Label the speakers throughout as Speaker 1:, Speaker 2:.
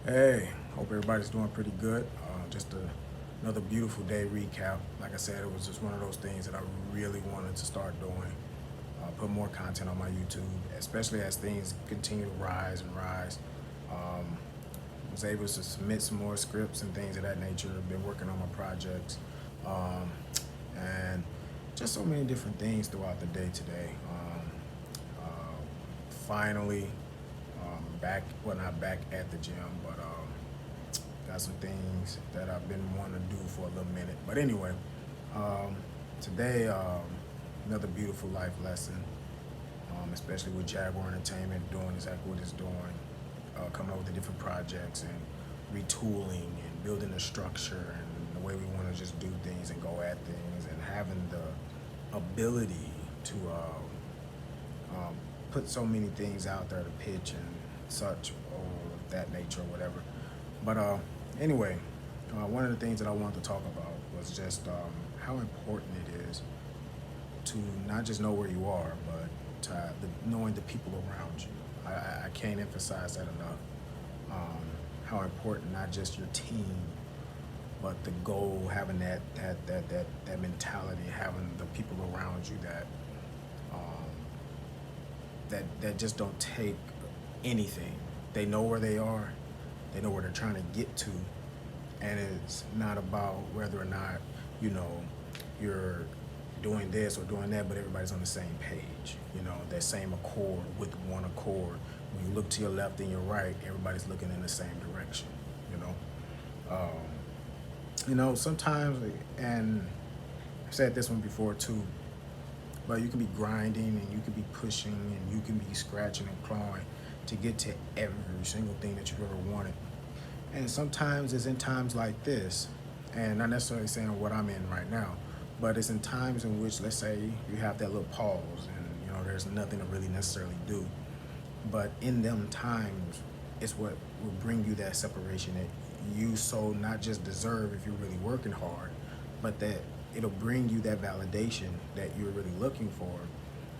Speaker 1: Hey, hope everybody's doing pretty good. Another beautiful day recap. Like I said, it was just one of those things that I really wanted to start doing. Put more content on my YouTube, especially as things continue to rise and rise. Um, was able to submit some more scripts and things of that nature. Been working on my projects, um, and just so many different things throughout the day today. Finally, back, well, not back at the gym, but got some things that I've been wanting to do for a little minute. But anyway, um, today, another beautiful life lesson, especially with JagWar Entertainment doing exactly what it's doing, coming up with the different projects and retooling and building the structure and the way we want to just do things and go at things and having the ability to put so many things out there to pitch and such or that nature or whatever. But anyway, one of the things that I wanted to talk about was just how important it is to not just know where you are, but knowing the people around you. I can't emphasize that enough. How important not just your team, but the goal, having that mentality, having the people around you um, that just don't take anything. They know where they are, they know where they're trying to get to, and it's not about whether or not you know you're doing this or doing that, but everybody's on the same page. That same accord, with one accord. When you look to your left and your right, everybody's looking in the same direction. You know, sometimes, and I've said this one before too, but you can be grinding and you can be pushing and you can be scratching and clawing to get to every single thing that you've ever wanted. And sometimes it's in times like this, and not necessarily saying what I'm in right now, but it's in times in which, let's say, you have that little pause and there's nothing to really necessarily do. But in them times, it's what will bring you that separation that you so not just deserve if you're really working hard, but that it'll bring you that validation that you're really looking for,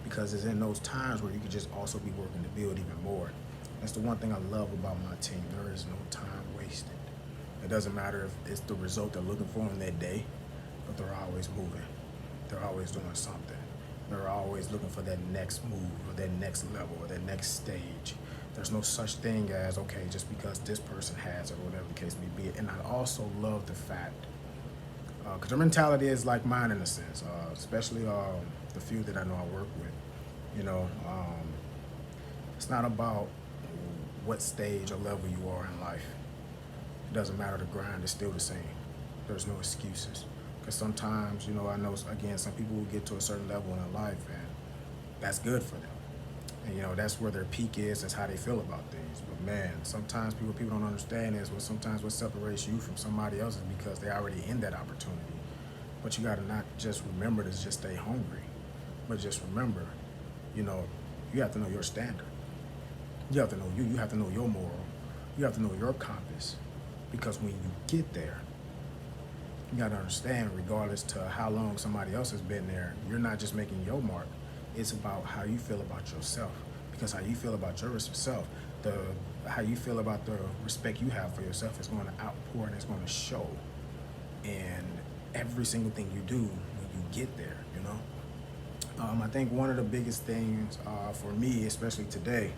Speaker 1: because it's in those times where you could just also be working to build even more. That's the one thing I love about my team. There is no time wasted. It doesn't matter if it's the result they're looking for in that day, but they're always moving. They're always doing something. They're always looking for that next move or that next level or that next stage. There's no such thing as, okay, just because this person has it or whatever the case may be. And I also love the fact, because their mentality is like mine in a sense, especially the few that I know I work with. It's not about what stage or level you are in life. It doesn't matter, the grind is still the same. There's no excuses. Because sometimes, I know, again, some people will get to a certain level in their life and that's good for them. And, that's where their peak is, that's how they feel about things. But man, sometimes people don't understand is sometimes what separates you from somebody else is because they're already in that opportunity. But you got to not just remember to just stay hungry, but just remember, you have to know your standard. You have to know you have to know your moral. You have to know your compass. Because when you get there, you got to understand, regardless to how long somebody else has been there, you're not just making your mark. It's about how you feel about yourself. Because how you feel about yourself, how you feel about the respect you have for yourself is going to outpour and it's going to show in every single thing you do when you get there. I think one of the biggest things for me, especially today,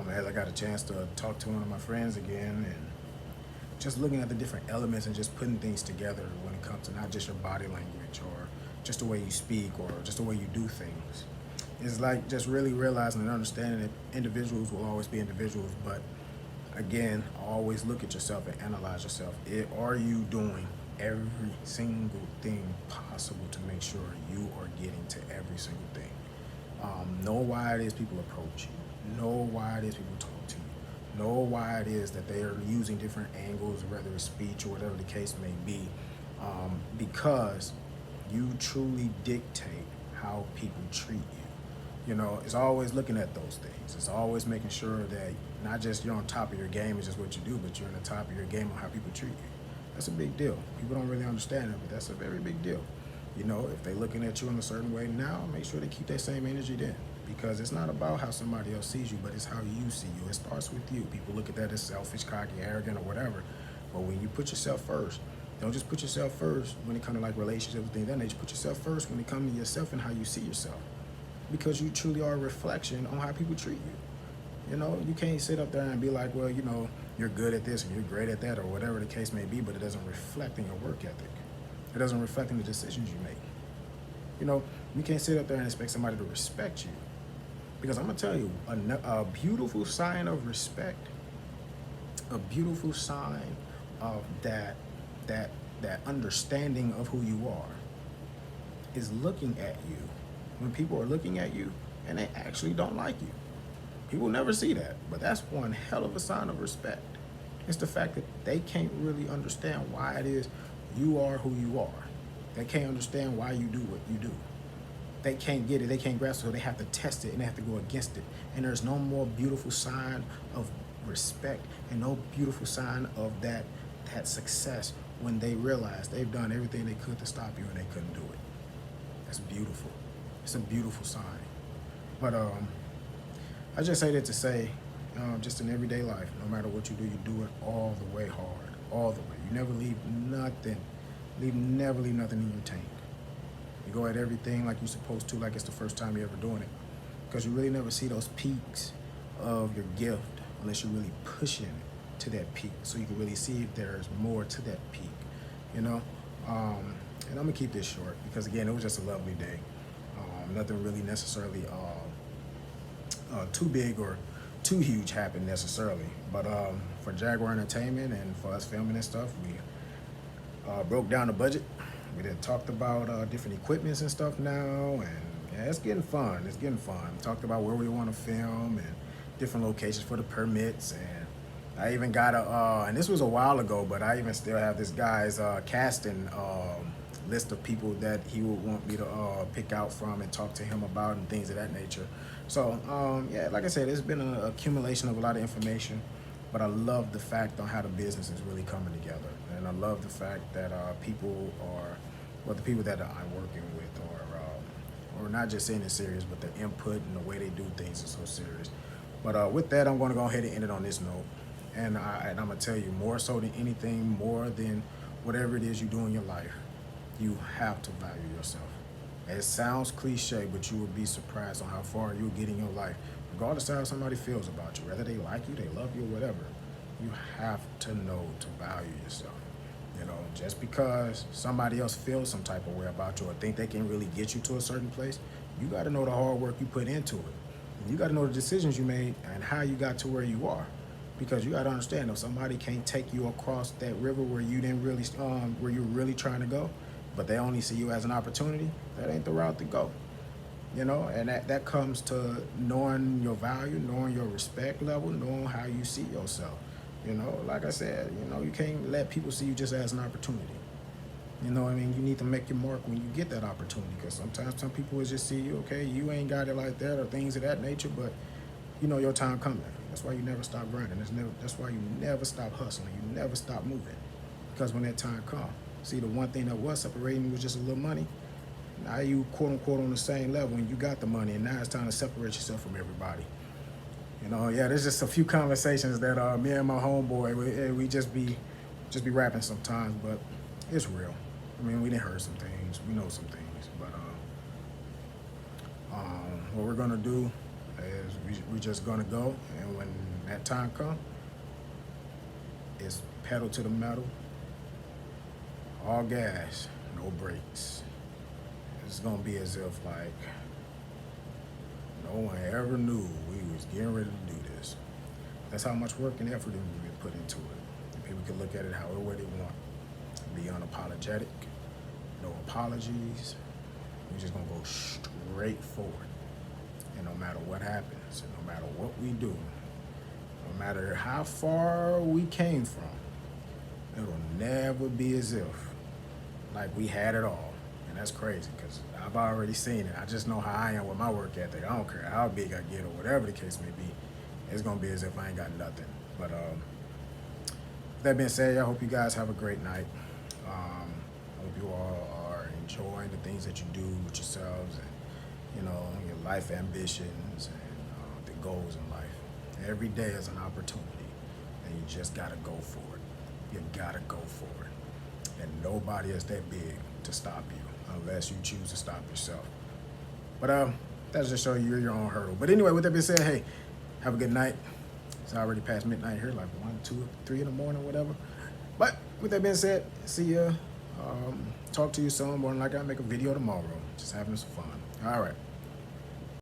Speaker 1: as I got a chance to talk to one of my friends again, and just looking at the different elements and just putting things together when it comes to not just your body language or just the way you speak or just the way you do things. It's like just really realizing and understanding that individuals will always be individuals, but again, always look at yourself and analyze yourself. Are you doing every single thing possible to make sure you are getting to every single thing? Know why it is people approach you. Know why it is people talk to you. Know why it is that they are using different angles, whether it's speech or whatever the case may be, because you truly dictate how people treat you. It's always looking at those things. It's always making sure that not just you're on top of your game, is just what you do, but you're on the top of your game on how people treat you. That's a big deal. People don't really understand it, but that's a very big deal. If they're looking at you in a certain way now, make sure they keep that same energy then, because it's not about how somebody else sees you, but it's how you see you. It starts with you. People look at that as selfish, cocky, arrogant, or whatever. But when you put yourself first, don't just put yourself first when it comes to like relationships and things that nature. Put yourself first when it comes to yourself and how you see yourself, because you truly are a reflection on how people treat you. You know, you can't sit up there and be like, well, you know, you're good at this or you're great at that or whatever the case may be, but it doesn't reflect in your work ethic. It doesn't reflect in the decisions you make. You know, you can't sit up there and expect somebody to respect you. Because I'm going to tell you, a beautiful sign of respect, a beautiful sign of that understanding of who you are is looking at you. When people are looking at you and they actually don't like you. People never see that, but that's one hell of a sign of respect. It's the fact that they can't really understand why it is you are who you are. They can't understand why you do what you do. They can't get it, they can't grasp it, so they have to test it and they have to go against it. And there's no more beautiful sign of respect and no beautiful sign of that success when they realize they've done everything they could to stop you and they couldn't do it. That's beautiful. It's a beautiful sign. But I just say that to say, just in everyday life, no matter what you do it all the way hard, all the way. You never leave nothing, never leave nothing in your tank. You go at everything like you're supposed to, like it's the first time you're ever doing it. Because you really never see those peaks of your gift unless you're really pushing to that peak. So you can really see if there's more to that peak, you know? And I'm gonna keep this short because again, it was just a lovely day. Nothing really necessarily too big or too huge happened necessarily. But for JagWar Entertainment and for us filming and stuff, we broke down the budget. We then talked about different equipments and stuff now, and yeah, it's getting fun. It's getting fun. Talked about where we want to film and different locations for the permits, and I even got and this was a while ago, but I even still have this guy's casting list of people that he would want me to pick out from and talk to him about and things of that nature. So yeah, like I said, it's been an accumulation of a lot of information, but I love the fact on how the business is really coming together. And I love the fact that people are, well, the people that I'm working with are not just saying it serious, but the input and the way they do things is so serious. But with that, I'm going to go ahead and end it on this note. And I'm going to tell you, more so than anything, more than whatever it is you do in your life, you have to value yourself. It sounds cliche, but you will be surprised on how far you'll get in your life, regardless of how somebody feels about you, whether they like you, they love you, or whatever. You have to know to value yourself. You know, just because somebody else feels some type of way about you or think they can really get you to a certain place, you got to know the hard work you put into it. You got to know the decisions you made and how you got to where you are. Because you got to understand, if somebody can't take you across that river where you didn't really, where you're really trying to go, but they only see you as an opportunity, that ain't the route to go. You know, and that comes to knowing your value, knowing your respect level, knowing how you see yourself. You know, like I said, you know, you can't let people see you just as an opportunity. You know what I mean? You need to make your mark when you get that opportunity, because sometimes some people will just see you, okay, you ain't got it like that or things of that nature, but you know your time coming. That's why you never stop grinding. That's why you never stop hustling. You never stop moving, because when that time comes, see, the one thing that was separating you was just a little money. Now you quote unquote on the same level and you got the money, and now it's time to separate yourself from everybody. You know, yeah, there's just a few conversations that me and my homeboy, we just be rapping sometimes, but it's real. I mean, we done heard some things, we know some things, but what we're gonna do is we just gonna go, and when that time comes, it's pedal to the metal, all gas, no brakes. It's gonna be as if like no one ever knew we was getting ready to do this. That's how much work and effort we put into it. And people can look at it however way they want. Be unapologetic, no apologies. We're just gonna go straight forward. And no matter what happens, and no matter what we do, no matter how far we came from, it'll never be as if like we had it all. And that's crazy, because I've already seen it. I just know how I am with my work ethic. I don't care how big I get or whatever the case may be. It's gonna be as if I ain't got nothing. But with that being said, I hope you guys have a great night. I hope you all are enjoying the things that you do with yourselves, and you know, your life ambitions and the goals in life. Every day is an opportunity, and you just gotta go for it. You gotta go for it. And nobody is that big to stop you unless you choose to stop yourself. But that's just show you're your own hurdle. But anyway, with that being said, hey, have a good night. It's already past midnight here, like 1, 2, 3 in the morning, whatever. But with that being said, see ya. Talk to you soon. More than likely, I'll make a video tomorrow. Just having some fun. All right.